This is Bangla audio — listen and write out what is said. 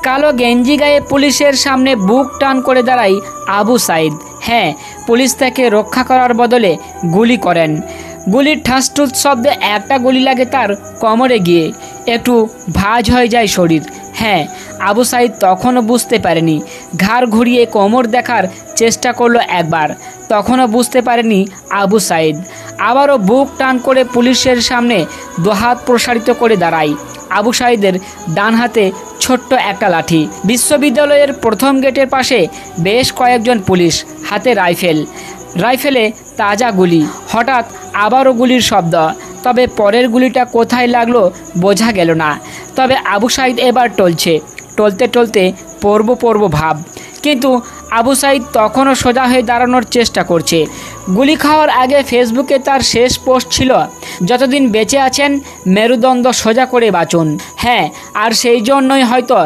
কালো গেঞ্জি গায়ে পুলিশের সামনে বুক টান করে দাঁড়ায় আবু সাইদ। হ্যাঁ, পুলিশ তাকে রক্ষা করার বদলে গুলি করেন। গুলির ঠাসঠুস শব্দে একটা গুলি লাগে তার কোমরে গিয়ে, একটু ভাঁজ হয়ে যায় শরীর। হ্যাঁ, আবু সাইদ তখনও বুঝতে পারেনি। ঘাড় ঘুরিয়ে কোমর দেখার চেষ্টা করলো একবার, তখনও বুঝতে পারেনি আবু সাইদ। আবারও বুক টান করে পুলিশের সামনে দুহাত প্রসারিত করে দাঁড়ায়। আবু সাইদের ডান হাতে ছোট্ট একটা লাঠি। বিশ্ববিদ্যালয়ের প্রথম গেটের পাশে বেশ কয়েকজন পুলিশ, হাতে রাইফেলে তাজা গুলি। হঠাৎ আবারও গুলির শব্দ, তবে পরের গুলিটা কোথায় লাগলো বোঝা গেল না। তবে আবু সাইদ এবার টলতে পড়ব ভাব। কিন্তু আবু সাইদ তখনও সোজা হয়ে দাঁড়ানোর চেষ্টা করছে। গুলি খাওয়ার আগে ফেসবুকে তার শেষ পোস্ট ছিল, যতদিন বেঁচে আছেন মেরুদণ্ড সোজা করে বাঁচুন। হ্যাঁ, আর সেই জন্যই হয়তো